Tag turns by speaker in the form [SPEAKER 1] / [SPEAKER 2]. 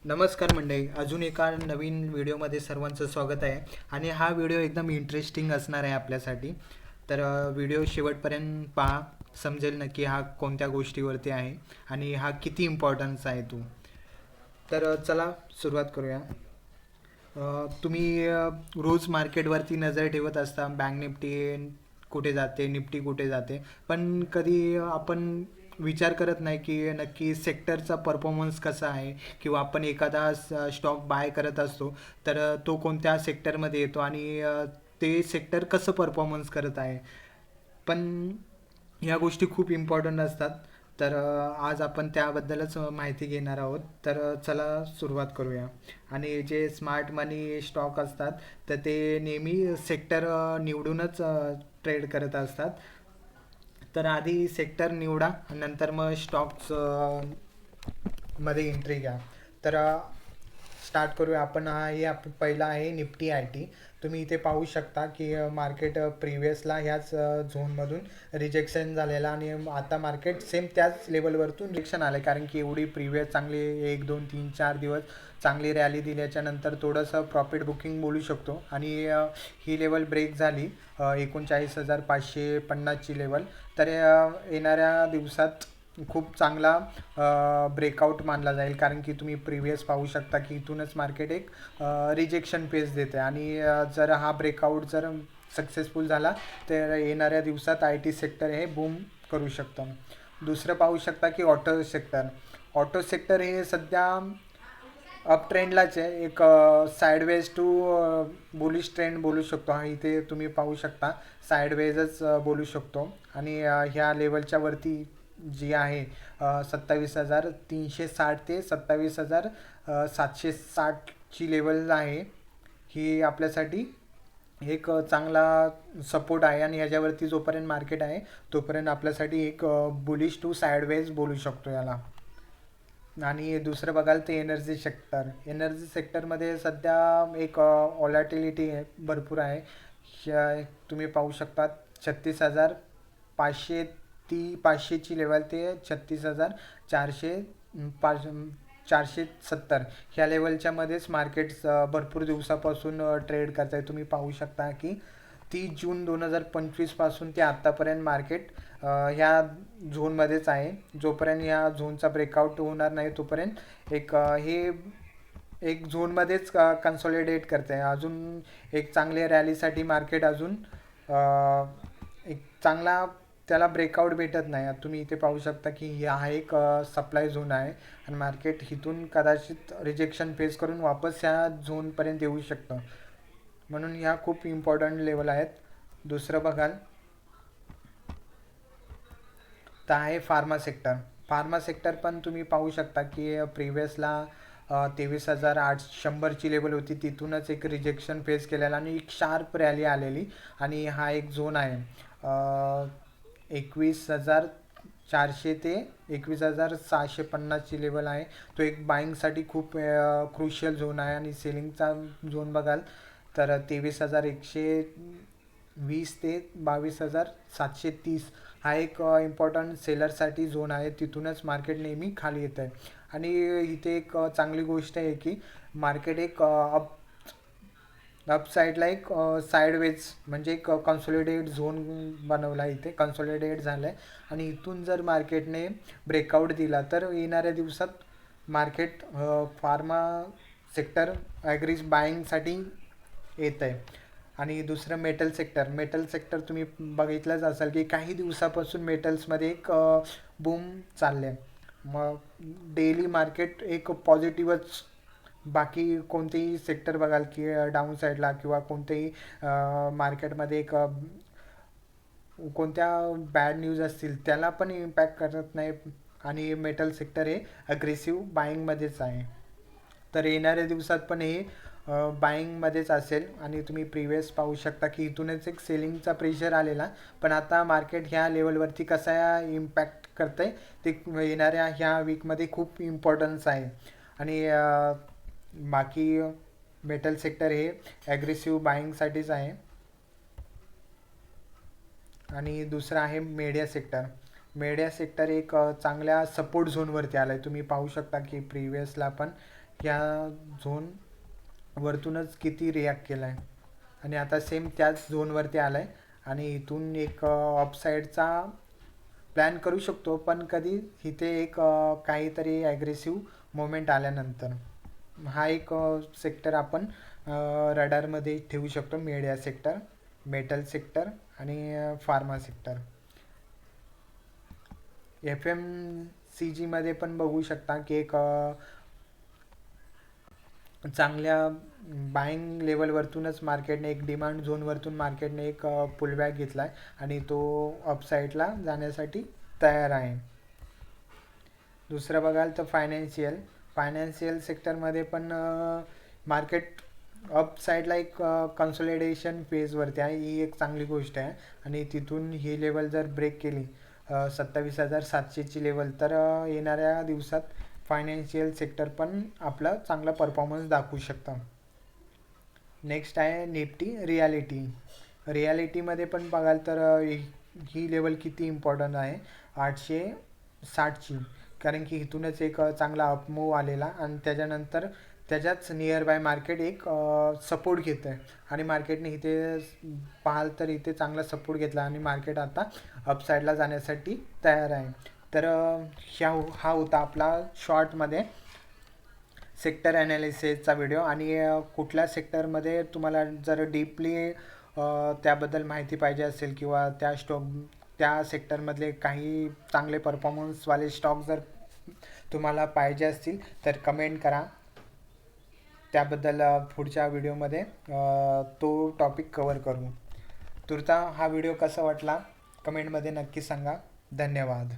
[SPEAKER 1] नमस्कार मंडळी, अजून एका नवीन व्हिडिओमध्ये सर्वांचं स्वागत आहे. आणि हा व्हिडिओ एकदम इंटरेस्टिंग असणार आहे आपल्यासाठी. तर व्हिडिओ शेवटपर्यंत पहा, समजेल नक्की हा कोणत्या गोष्टीवरती आहे आणि हा किती इम्पॉर्टन्स आहे तो. तर चला सुरुवात करूया. तुम्ही रोज मार्केटवरती नजर ठेवत असता, बँक निफ्टी कुठे जाते, निफ्टी कुठे जाते, पण कधी आपण विचार करत नाही की नक्की सेक्टरचा परफॉर्मन्स कसा आहे, किंवा आपण एखादा स्टॉक बाय करत असतो तर तो कोणत्या सेक्टरमध्ये येतो आणि ते सेक्टर कसं परफॉर्मन्स करत आहे. पण ह्या गोष्टी खूप इम्पॉर्टंट असतात. तर आज आपण त्याबद्दलच माहिती घेणार आहोत. तर चला सुरुवात करूया. आणि जे स्मार्ट मनी स्टॉक असतात तर ते नेहमी सेक्टर निवडूनच ट्रेड करत असतात. तर आधी सेक्टर निवडा, नंतर मग स्टॉक्स मध्ये एंट्री घ्या. तर स्टार्ट करूया आपण. हा हे पहिला आहे निफ्टी आय टी. तुम्ही इथे पाहू शकता की मार्केट प्रिव्हियसला ह्याच झोनमधून रिजेक्शन झालेला आणि आता मार्केट सेम त्याच लेवलवरतून रिजेक्शन आलं, कारण की एवढी प्रिव्हियस चांगली 1 2 3 4 दिवस चांगली रॅली दिल्याच्या नंतर थोडंसं प्रॉफिट बुकिंग बोलू शकतो. आणि ही लेवल ब्रेक झाली 39,550ची लेवल. तर येणाऱ्या दिवसात खूप चांगला ब्रेकआउट मानला जाईल, कारण की तुम्ही प्रिव्हियस पाहू शकता की इथूनच मार्केट एक रिजेक्शन पेज देते. आणि जर हा ब्रेकआउट जर सक्सेसफुल झाला तर येणाऱ्या दिवसात आय टी सेक्टर हे बूम करू शकतं. दुसरं पाहू शकता की ऑटो सेक्टर. ऑटो सेक्टर हे सध्या अप ट्रेंडलाच आहे. एक साईडवेज टू बुलिश ट्रेंड बोलू शकतो. हा इथे तुम्ही पाहू शकता, साईडवेजच बोलू शकतो. आणि ह्या लेवलच्या वरती जी आहे 27,360 ते 27,760ची लेवल आहे. ही आपल्यासाठी एक चांगला सपोर्ट आहे. आणि ह्याच्यावरती जोपर्यंत मार्केट आहे तोपर्यंत आपल्यासाठी एक बुलिश टू साईडवेज बोलू शकतो याला. आणि दुसरं बघाल ते एनर्जी सेक्टर. एनर्जी सेक्टरमध्ये सध्या एक व्हॉलॅटिलिटी भरपूर आहे. तुम्ही पाहू शकता 36,500 500ची लेवल ते 36,400 पाच 470 ह्या लेवलच्या मध्येच मार्केट भरपूर दिवसापासून ट्रेड करत आहे. तुम्ही पाहू शकता की 30 जून 2025 पासून ते आत्तापर्यंत मार्केट ह्या झोनमध्येच आहे. जोपर्यंत ह्या झोनचा ब्रेकआउट होणार नाही तोपर्यंत हे एक झोनमध्येच कन्सॉलिडेट करते आहे. अजून एक चांगल्या रॅलीसाठी मार्केट अजून एक चांगला त्याला ब्रेकआउट भेटत नाही. तुम्ही इथे पाहू शकता की हा एक सप्लाय झोन आहे आणि मार्केट इथून कदाचित रिजेक्शन फेस करून वापस ह्या झोनपर्यंत येऊ शकतं. म्हणून ह्या खूप इम्पॉर्टंट लेवल आहेत. दुसरं बघाल तर आहे फार्मा सेक्टर. फार्मा सेक्टर पण तुम्ही पाहू शकता की प्रिव्हियसला 23,800ची लेवल होती, तिथूनच एक रिजेक्शन फेस केलेला आणि एक शार्प रॅली आलेली. आणि हा एक झोन आहे 21,400 ते 21,650ची लेवल आहे. तो एक बाईंगसाठी खूप क्रुशियल झोन आहे. आणि सेलिंगचा झोन बघाल तर 23,120 ते 22,730 हा एक इम्पॉर्टंट सेलरसाठी झोन आहे. तिथूनच मार्केट नेहमी खाली येत आहे. आणि इथे एक चांगली गोष्ट आहे की मार्केट एक अप साईडला एक साईडवेज म्हणजे एक कन्सॉलिडेट झोन बनवला आहे. इथे कन्सॉलिडेट झालं आहे. आणि इथून जर मार्केटने ब्रेकआउट दिला तर येणाऱ्या दिवसात मार्केट फार्मा सेक्टर ॲग्रीज बाईंगसाठी येत आहे. आणि दुसरं मेटल सेक्टर. मेटल सेक्टर तुम्ही बघितलंच असाल की काही दिवसापासून मेटल्समध्ये एक बूम चालले आहे. मग डेली मार्केट एक पॉझिटिव्हच. बाकी कोणतेही सेक्टर बघाल की डाऊन साईडला किंवा कोणतेही मार्केटमध्ये एक कोणत्या बॅड न्यूज असतील त्याला पण इम्पॅक्ट करत नाही. आणि मेटल सेक्टर हे अग्रेसिव्ह बाईंगमध्येच आहे. तर येणाऱ्या दिवसात पण हे बाईंगमध्येच असेल. आणि तुम्ही प्रिव्हियस पाहू शकता की इथूनच एक सेलिंगचा प्रेशर आलेला, पण आता मार्केट ह्या लेवलवरती कसा इम्पॅक्ट करतं आहे ते येणाऱ्या ह्या वीकमध्ये खूप इम्पॉर्टन्स आहे. आणि बाकी मेटल सेक्टर हे ॲग्रेसिव्ह बाईंगसाठीच आहे. आणि दुसरं आहे मीडिया सेक्टर. मीडिया सेक्टर एक चांगल्या सपोर्ट झोनवरती आलं आहे. तुम्ही पाहू शकता की प्रिव्हियसला पण ह्या झोन वरतूनच किती रिॲक्ट केला आहे आणि आता सेम त्याच झोनवरती आला आहे आणि इथून एक ऑफसाईडचा प्लॅन करू शकतो, पण कधी इथे एक काहीतरी ॲग्रेसिव्ह मोमेंट आल्यानंतर हा एक सेक्टर आपण रडारमध्ये ठेवू शकतो. मीडिया सेक्टर, मेटल सेक्टर आणि फार्मा सेक्टर. FMCG मध्ये पण बघू शकता की एक चांगल्या बाईंग लेवलवरतूनच मार्केटने एक डिमांड झोनवरतून मार्केटने एक पुलबॅक घेतला आहे आणि तो अपसाईडला जाण्यासाठी तयार आहे. दुसरं बघाल तर फायनान्शियल सेक्टरमध्ये पण मार्केट अप साईडला एक कन्सोलिडेशन फेजवरती आहे. ही एक चांगली गोष्ट आहे आणि तिथून ही लेवल जर ब्रेक केली 27,700ची लेवल, तर येणाऱ्या दिवसात फायनान्शियल सेक्टर पण आपला चांगला परफॉर्मन्स दाखवू शकतं. नेक्स्ट आहे निफ्टी रियालिटीमध्ये पण बघाल तर ही लेवल किती इम्पॉर्टंट आहे 860ची, कारण की इथूनच एक चांगला अपमूव आलेला आणि त्याच्यानंतर त्याच्याच नियर बाय मार्केट एक सपोर्ट घेतं आहे आणि मार्केटने इथे पाहाल तर इथे चांगला सपोर्ट घेतला आणि मार्केट आता अपसाईडला जाण्यासाठी तयार आहे. तर हा होता आपला शॉर्टमध्ये सेक्टर ॲनालिसिसचा व्हिडिओ. आणि कुठल्या सेक्टरमध्ये तुम्हाला जर डीपली त्याबद्दल माहिती पाहिजे असेल किंवा त्या सेक्टरमधले काही चांगले परफॉर्मन्सवाले स्टॉक जर तुम्हाला पाहिजे असतील तर कमेंट करा. त्याबद्दल पुढच्या व्हिडिओमध्ये तो टॉपिक कवर करू. तुर्ता हा व्हिडिओ कसा वाटला कमेंटमध्ये नक्की सांगा. धन्यवाद.